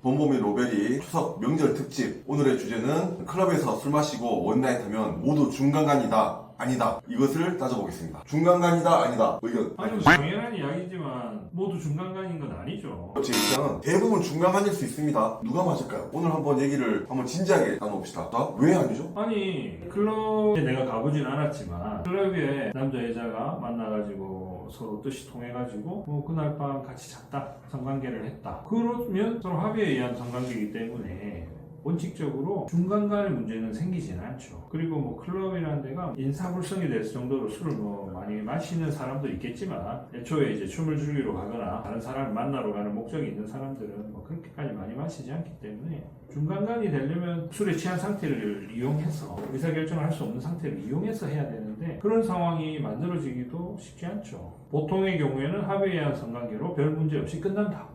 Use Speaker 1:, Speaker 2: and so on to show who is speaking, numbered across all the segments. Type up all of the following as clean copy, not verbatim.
Speaker 1: 범범이 로베리 추석 명절 특집. 오늘의 주제는 클럽에서 술 마시고 원나잇 하면 모두 중간간이다 아니다, 이것을 따져보겠습니다. 중간간이다 아니다, 의견.
Speaker 2: 아니, 당연한 이야기지만 모두 중간간인 건 아니죠.
Speaker 1: 제 입장은 대부분 중간간일 수 있습니다. 누가 맞을까요? 오늘 한번 얘기를 한번 진지하게 나눠봅시다. 왜 아니죠?
Speaker 2: 아니, 클럽에 내가 가보진 않았지만 클럽에 남자 여자가 만나가지고 서로 뜻이 통해가지고 뭐 그날 밤 같이 잤다, 성관계를 했다, 그러면 서로 합의에 의한 성관계이기 때문에 원칙적으로 중간간의 문제는 생기지는 않죠. 그리고 뭐 클럽이라는 데가 인사불성이 될 정도로 술을 뭐 많이 마시는 사람도 있겠지만, 애초에 이제 춤을 즐기러 가거나 다른 사람을 만나러 가는 목적이 있는 사람들은 뭐 그렇게까지 많이 마시지 않기 때문에 중간간이 되려면 술에 취한 상태를 이용해서 의사결정을 할 수 없는 상태를 이용해서 해야 되는데, 그런 상황이 만들어지기도 쉽지 않죠. 보통의 경우에는 합의에 의한 성관계로 별 문제 없이 끝난다,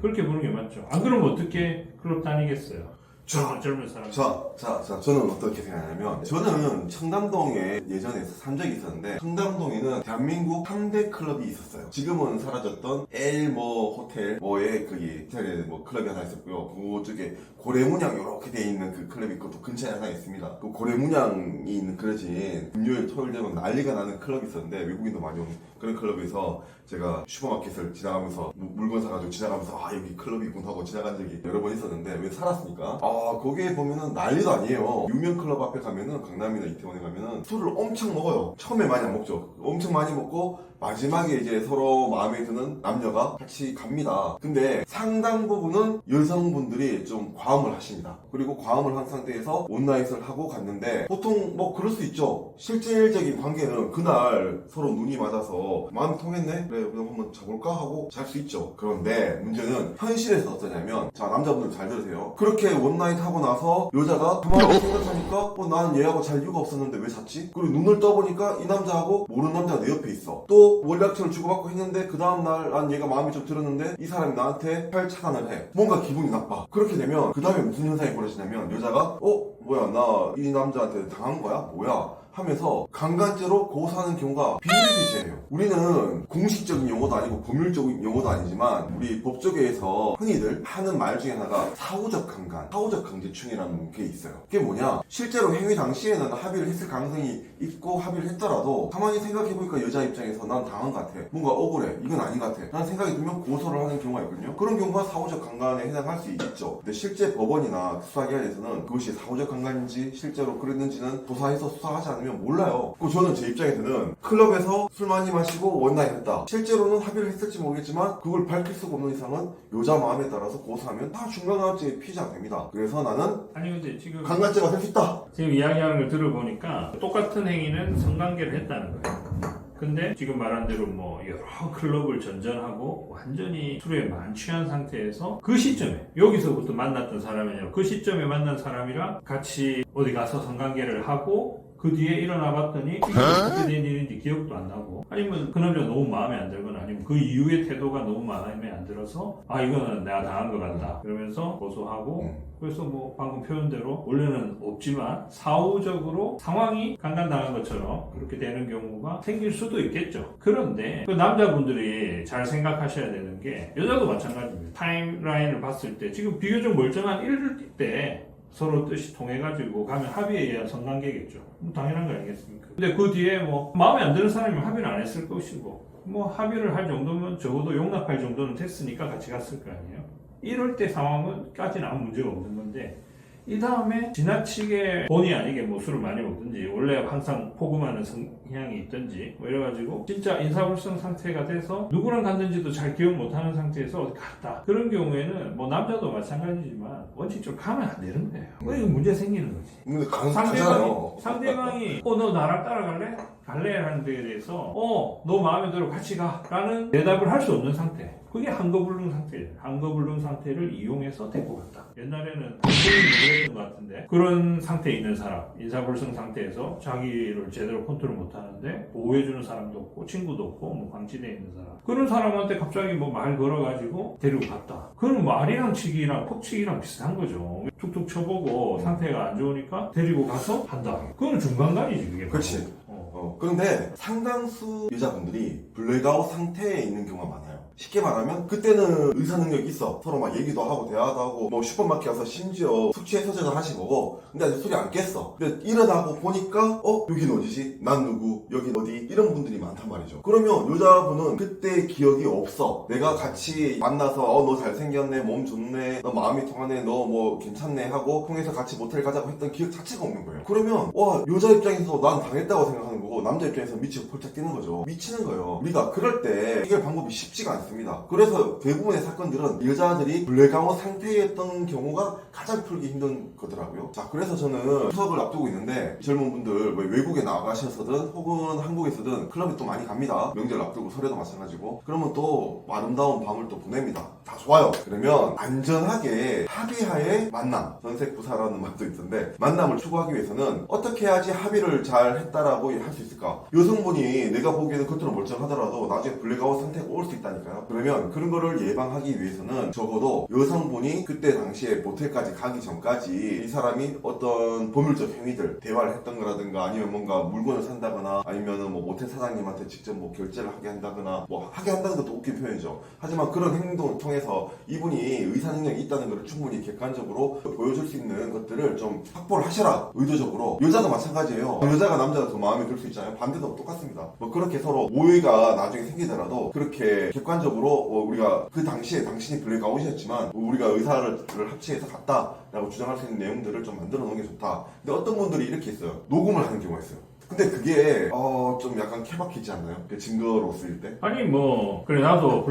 Speaker 2: 그렇게 보는 게 맞죠. 안 그러면 어떻게 클럽 다니겠어요? 젊은 사람.
Speaker 1: 저는 어떻게 생각하냐면, 저는 청담동에 예전에 산 적이 있었는데, 청담동에는 대한민국 3대 클럽이 있었어요. 지금은 사라졌던 L 호텔 뭐에 거기 호텔에 뭐 클럽이 하나 있었고요. 그쪽에 고래문양 이렇게 돼 있는 그 클럽이 있고, 또 근처에 하나 있습니다. 그 고래문양이 있는 그려진 금요일 토요일 되면 난리가 나는 클럽이 있었는데, 외국인도 많이 오는 그런 클럽에서 제가 슈퍼마켓을 지나가면서 물건 사가지고 지나가면서 여기 클럽이구나 하고 지나간 적이 여러 번 있었는데, 왜 살았으니까 거기에 보면은 난리도 아니에요. 유명 클럽 앞에 가면은, 강남이나 이태원에 가면은 술을 엄청 먹어요. 처음에 많이 안 먹죠. 엄청 많이 먹고 마지막에 이제 서로 마음에 드는 남녀가 같이 갑니다. 근데 상당 부분은 여성분들이 좀 과음을 하십니다. 그리고 과음을 한 상태에서 원나잇을 하고 갔는데, 보통 뭐 그럴 수 있죠. 실질적인 관계는 그날 서로 눈이 맞아서 마음이 통했네? 그래, 그럼 한번 자볼까? 하고 잘 수 있죠. 그런데 문제는 현실에서 어떠냐면, 자, 남자분들 잘 들으세요. 그렇게 원나잇 하고 나서 여자가 가만히 생각하니까 나는 얘하고 잘 이유가 없었는데 왜 잤지? 그리고 눈을 떠보니까 이 남자하고 모르는 남자가 내 옆에 있어. 또 연락처를 주고받고 했는데, 그 다음날 난 얘가 마음이 좀 들었는데 이 사람이 나한테 할 차단을 해. 뭔가 기분이 나빠. 그렇게 되면 그 다음에 무슨 현상이 벌어지냐면, 여자가 뭐야, 나 이 남자한테 당한 거야? 뭐야? 하면서 강간죄로 고소하는 경우가 비일비재해요. 우리는 공식적인 용어도 아니고 법률적인 용어도 아니지만, 우리 법조계에서 흔히들 하는 말 중에 하나가 사후적 강간, 사후적 강제충이라는 게 있어요. 그게 뭐냐, 실제로 행위 당시에는 합의를 했을 가능성이 있고 합의를 했더라도 가만히 생각해보니까 여자 입장에서 난 당한 것 같아, 뭔가 억울해, 이건 아닌 것 같아 라는 생각이 들면 고소를 하는 경우가 있거든요. 그런 경우가 사후적 강간에 해당할 수 있죠. 근데 실제 법원이나 수사기관에서는 그것이 사후적 강간인지 실제로 그랬는지는 조사해서 수사하지 않으면 몰라요. 저는 제 입장에서는 클럽에서 술 많이 마시고 원나잇 했다, 실제로는 합의를 했을지 모르겠지만 그걸 밝힐 수가 없는 이상은 여자 마음에 따라서 고소하면 다 중간간죄 피해자가 됩니다. 그래서 나는
Speaker 2: 근데 지금
Speaker 1: 강간죄가 될 수 있다.
Speaker 2: 지금 이야기하는 걸 들어보니까 똑같은 행위는 성관계를 했다는 거예요. 근데 지금 말한 대로 뭐 여러 클럽을 전전하고 완전히 술에 만취한 상태에서 그 시점에, 여기서부터 만났던 사람이냐, 그 시점에 만난 사람이랑 같이 어디 가서 성관계를 하고 그 뒤에 일어나 봤더니 이게 어떻게 된 일인지 기억도 안 나고, 아니면 그 남자가 너무 마음에 안 들거나, 아니면 그 이후의 태도가 너무 마음에 안 들어서 이거는 내가 당한 것 같다 그러면서 고소하고, 그래서 뭐 방금 표현대로 원래는 없지만 사후적으로 상황이 강간당한 것처럼 그렇게 되는 경우가 생길 수도 있겠죠. 그런데 그 남자분들이 잘 생각하셔야 되는 게, 여자도 마찬가지입니다. 타임라인을 봤을 때 지금 비교적 멀쩡한 1일 때 서로 뜻이 통해가지고 가면 합의에 의한 성관계겠죠. 당연한 거 아니겠습니까? 근데 그 뒤에 뭐 마음에 안 드는 사람이면 합의를 안 했을 것이고, 뭐 합의를 할 정도면 적어도 용납할 정도는 됐으니까 같이 갔을 거 아니에요. 이럴 때 상황은까지는 아무 문제가 없는 건데, 이 다음에 지나치게 본의 아니게 뭐 술을 많이 먹든지, 원래 항상 포금하는 성향이 있든지 뭐 이래가지고 진짜 인사불성 상태가 돼서 누구랑 갔는지도 잘 기억 못하는 상태에서 어디 갔다, 그런 경우에는 뭐 남자도 마찬가지지만 원칙적으로 가면 안 되는 거예요. 이거 문제 생기는 거지.
Speaker 1: 근데 가잖아요.
Speaker 2: 상대방이 너 나랑 따라갈래? 갈래? 라는 데에 대해서 너 마음에 들어 같이 가 라는 대답을 할 수 없는 상태, 그게 한거불능 상태예요. 한거불능 상태를 이용해서 데리고 갔다. 옛날에는 방송이 그랬던 것 같은데, 그런 상태에 있는 사람, 인사불성 상태에서 자기를 제대로 컨트롤 못하는데 보호해주는 사람도 없고 친구도 없고 뭐 방치되어 있는 사람, 그런 사람한테 갑자기 뭐 말 걸어가지고 데리고 갔다. 그건 말이랑 치기랑 퍽치기랑 비슷한 거죠. 툭툭 쳐보고 상태가 안 좋으니까 데리고 가서 한다. 그건 중간간이지, 그게.
Speaker 1: 그렇지. 그런데 상당수 여자분들이 블랙아웃 상태에 있는 경우가 많아요. 쉽게 말하면 그때는 의사 능력이 있어. 서로 막 얘기도 하고 대화도 하고 뭐 슈퍼마켓 가서 심지어 숙취 해소제도 하시고 근데 아직 술이 안 깼어. 근데 일어나고 보니까 여긴 어디지? 난 누구? 여긴 어디? 이런 분들이 많단 말이죠. 그러면 여자분은 그때 기억이 없어. 내가 같이 만나서 너 잘생겼네, 몸 좋네, 너 마음이 통하네, 너 뭐 괜찮네 하고 통해서 같이 모텔 가자고 했던 기억 자체가 없는 거예요. 그러면 와 여자 입장에서 난 당했다고 생각하는 거고 남자 입장에서 미치고 펄쩍 뛰는 거죠. 미치는 거예요. 우리가 그럴 때 해결 방법이 쉽지가 않습니다. 그래서 대부분의 사건들은 여자들이 블랙아웃 상태였던 경우가 가장 풀기 힘든 거더라고요. 자, 그래서 저는 추석을 앞두고 있는데 젊은 분들 뭐 외국에 나가셔서든 혹은 한국에서든 클럽에 또 많이 갑니다. 명절 앞두고 설에도 마찬가지고. 그러면 또 아름다운 밤을 또 보냅니다. 다 좋아요. 그러면 안전하게 합의하에 만남, 선색부사라는 말도 있던데 만남을 추구하기 위해서는 어떻게 해야지 합의를 잘 했다라고 할 수 있을까? 여성분이 내가 보기에는 겉으로 멀쩡하더라도 나중에 블랙아웃 상태가 올 수 있다니까요. 그러면 그런 거를 예방하기 위해서는 적어도 여성분이 그때 당시에 모텔까지 가기 전까지 이 사람이 어떤 법률적 행위들, 대화를 했던 거라든가 아니면 뭔가 물건을 산다거나 아니면은 뭐 모텔 사장님한테 직접 뭐 결제를 하게 한다거나 뭐 하게 한다는 것도 웃긴 표현이죠. 하지만 그런 행동을 통해서 이분이 의사 능력이 있다는 것을 충분히 객관적으로 보여줄 수 있는 것들을 좀 확보를 하셔라. 의도적으로. 여자도 마찬가지예요. 여자가 남자가 더 마음에 들 수 있잖아요. 반대도 똑같습니다. 뭐 그렇게 서로 오해가 나중에 생기더라도 그렇게 객관적으로 우리가 그 당시에 당신이 블랙아웃이었지만 우리가 의사를 합치해서 갔다라고 주장할 수 있는 내용들을 좀 만들어 놓은 게 좋다. 근데 어떤 분들이 이렇게 있어요. 녹음을 하는 경우가 있어요. 근데 그게 좀 약간 케바키지 않나요? 증거로 쓰일 때?
Speaker 2: 아니 뭐 그래 나도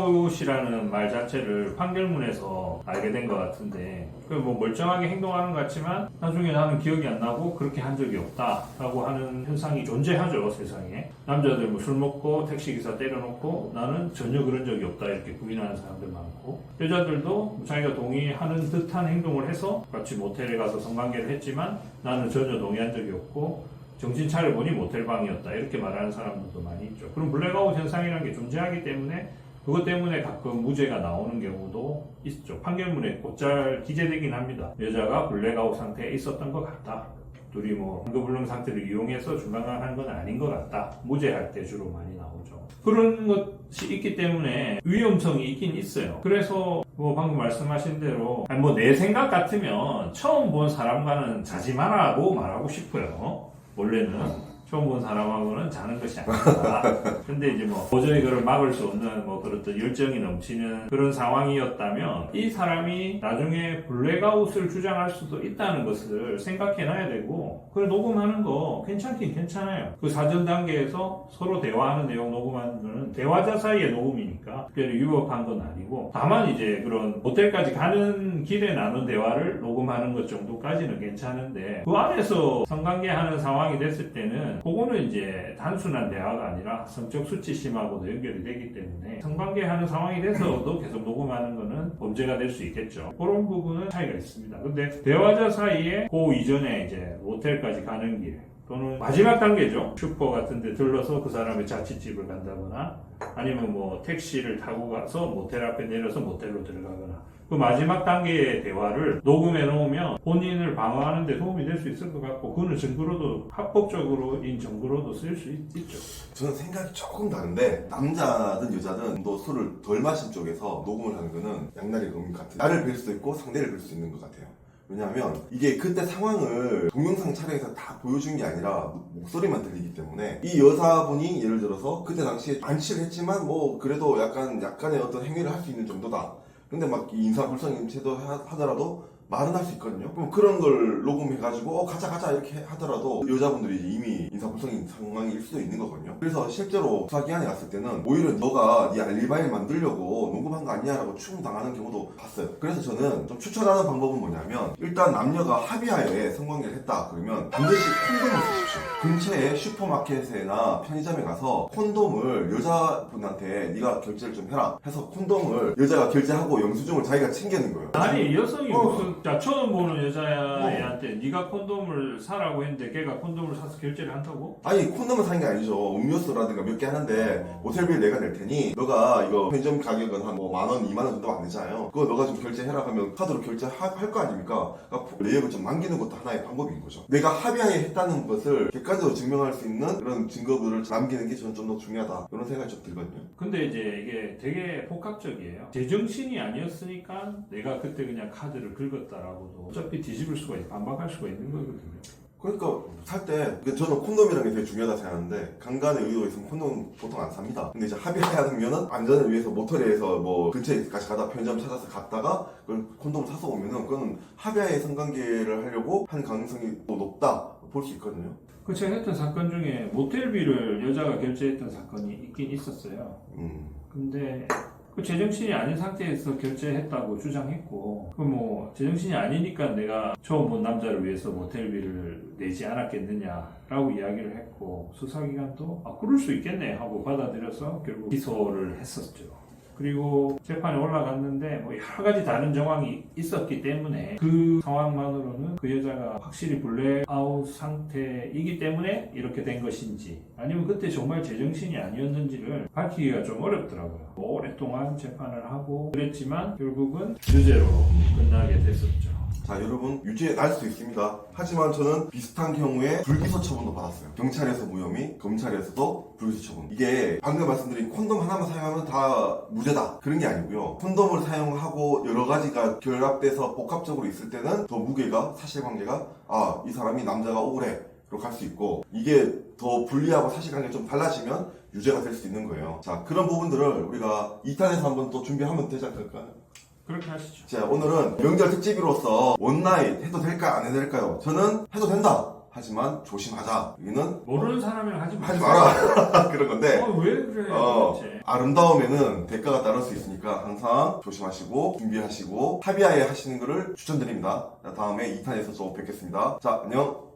Speaker 2: 블랙아웃이라는 말 자체를 판결문에서 알게 된 것 같은데 그 뭐 멀쩡하게 행동하는 것 같지만 나중에 나는 기억이 안 나고 그렇게 한 적이 없다라고 하는 현상이 존재하죠 세상에. 남자들 뭐 술 먹고 택시기사 때려놓고 나는 전혀 그런 적이 없다 이렇게 부인하는 사람들 많고 여자들도 자기가 동의하는 듯한 행동을 해서 같이 모텔에 가서 성관계를 했지만 나는 전혀 동의한 적이 없고 정신 차려보니 모텔방이었다 이렇게 말하는 사람들도 많이 있죠. 그럼 블랙아웃 현상이라는 게 존재하기 때문에 그것 때문에 가끔 무죄가 나오는 경우도 있죠. 판결문에 곧잘 기재되긴 합니다. 여자가 블랙아웃 상태에 있었던 것 같다. 둘이 뭐 응급불능 상태를 이용해서 중간간 건 아닌 것 같다. 무죄할 때 주로 많이 나오죠. 그런 것이 있기 때문에 위험성이 있긴 있어요. 그래서 뭐 방금 말씀하신 대로 뭐 내 생각 같으면 처음 본 사람과는 자지 말라고 말하고 싶어요. 원래는 처음 본 사람하고는 자는 것이 아니다. 근데 이제 뭐 도저히 그걸 막을 수 없는 뭐 그런 열정이 넘치는 그런 상황이었다면 이 사람이 나중에 블랙아웃을 주장할 수도 있다는 것을 생각해 놔야 되고 그걸 녹음하는 거 괜찮긴 괜찮아요. 그 사전 단계에서 서로 대화하는 내용 녹음하는 거는 대화자 사이의 녹음이니까 특별히 위법한 건 아니고 다만 이제 그런 모텔까지 가는 길에 나눈 대화를 녹음하는 것 정도까지는 괜찮은데 그 안에서 성관계하는 상황이 됐을 때는 그거는 이제 단순한 대화가 아니라 성적 수치심하고도 연결이 되기 때문에 성관계하는 상황이 돼서도 계속 녹음하는 거는 범죄가 될 수 있겠죠. 그런 부분은 차이가 있습니다. 근데 대화자 사이에 그 이전에 이제 모텔까지 가는 길 또는 마지막 단계죠. 슈퍼 같은 데 들러서 그 사람의 자취집을 간다거나 아니면 뭐 택시를 타고 가서 모텔 앞에 내려서 모텔로 들어가거나 그 마지막 단계의 대화를 녹음해 놓으면 본인을 방어하는 데 도움이 될 수 있을 것 같고 그거는 증거로도 합법적으로인 증거로도 쓸 수 있죠.
Speaker 1: 저는 생각이 조금 다른데 남자든 여자든 또 술을 덜 마신 쪽에서 녹음을 하는 거는 양날의 검 같은 나를 뵐 수도 있고 상대를 뵐 수 있는 것 같아요. 왜냐하면 이게 그때 상황을 동영상 촬영해서 다 보여준 게 아니라 목소리만 들리기 때문에 이 여자분이 예를 들어서 그때 당시에 안치를 했지만 뭐 그래도 약간의 어떤 행위를 할 수 있는 정도다. 근데 막 인사불성인 채도 하더라도 말은 할 수 있거든요. 그럼 그런 걸 녹음해가지고 가자 이렇게 하더라도 여자분들이 이미 인사불성인 상황일 수도 있는 거거든요. 그래서 실제로 수사기관에 갔을 때는 오히려 너가 네 알리바이를 만들려고 녹음한 거 아니야 라고 추궁당하는 경우도 봤어요. 그래서 저는 좀 추천하는 방법은 뭐냐면 일단 남녀가 합의하에 성관계를 했다 그러면 반드시 콘돔을 쓰십시오. 근처에 슈퍼마켓이나 편의점에 가서 콘돔을 여자분한테 네가 결제를 좀 해라 해서 콘돔을 여자가 결제하고 영수증을 자기가 챙기는 거예요.
Speaker 2: 아니 여성이 무슨 자, 처음 보는 여자애한테 네가 콘돔을 사라고 했는데 걔가 콘돔을 사서 결제를 한다고?
Speaker 1: 아니 콘돔을 사는 게 아니죠. 음료수라든가 몇 개 하는데 모텔비를 내가 낼 테니 너가 이거 편의점 가격은 한 뭐 10,000원, 20,000원 정도 안 되잖아요. 그거 너가 좀 결제해라 하면 카드로 결제할 거 아닙니까? 그러니까 내역을 좀 남기는 것도 하나의 방법인 거죠. 내가 합의하에 했다는 것을 객관적으로 증명할 수 있는 그런 증거들을 남기는 게 저는 좀 더 중요하다. 이런 생각이 좀 들거든요.
Speaker 2: 근데 이제 이게 되게 복합적이에요. 제정신이 아니었으니까 내가 그때 그냥 카드를 긁었다라고도 어차피 뒤집을 수가 있고 반박할 수가 있는 거거든요.
Speaker 1: 그러니까 살 때 저는 콘돔이라는 게 되게 중요하다 생각하는데 강간의 의도가 있으면 콘돔 보통 안 삽니다. 근데 이제 합의하면은 안전을 위해서 모텔에서 뭐 근처에까지 가다 편의점 찾아서 갔다가 그걸 콘돔을 사서 오면은 그건 합의하에 성관계를 하려고 한 가능성이 또 높다 볼 수 있거든요.
Speaker 2: 그 제가 했던 사건 중에 모텔비를 여자가 결제했던 사건이 있긴 있었어요. 근데 그 제정신이 아닌 상태에서 결제했다고 주장했고, 그 뭐 제정신이 아니니까 내가 처음 본 남자를 위해서 모텔비를 내지 않았겠느냐라고 이야기를 했고, 수사기관도 그럴 수 있겠네 하고 받아들여서 결국 기소를 했었죠. 그리고 재판에 올라갔는데 뭐 여러 가지 다른 정황이 있었기 때문에 그 상황만으로는 그 여자가 확실히 블랙아웃 상태이기 때문에 이렇게 된 것인지 아니면 그때 정말 제정신이 아니었는지를 밝히기가 좀 어렵더라고요. 오랫동안 재판을 하고 그랬지만 결국은 유죄로 끝나게 됐었죠.
Speaker 1: 자 여러분 유죄 날 수 있습니다. 하지만 저는 비슷한 경우에 불기소 처분도 받았어요. 경찰에서 무혐의, 검찰에서도 불기소 처분. 이게 방금 말씀드린 콘돔 하나만 사용하면 다 무죄다 그런 게 아니고요. 콘돔을 사용하고 여러 가지가 결합돼서 복합적으로 있을 때는 더 무게가 사실관계가 이 사람이 남자가 억울해 로 갈 수 있고 이게 더 불리하고 사실관계가 좀 달라지면 유죄가 될 수 있는 거예요. 자 그런 부분들을 우리가 2탄에서 한번 또 준비하면 되지 않을까요?
Speaker 2: 그렇게 하시죠.
Speaker 1: 자 오늘은 명절 특집으로서 원나잇 해도 될까요? 안 해도 될까요? 저는 해도 된다. 하지만 조심하자. 여기는
Speaker 2: 모르는 사람이랑 하지
Speaker 1: 마라. 그런 건데
Speaker 2: 왜 그래 도대체.
Speaker 1: 아름다움에는 대가가 따를 수 있으니까 항상 조심하시고 준비하시고 합의하에 하시는 거를 추천드립니다. 자, 다음에 2탄에서 또 뵙겠습니다. 자 안녕.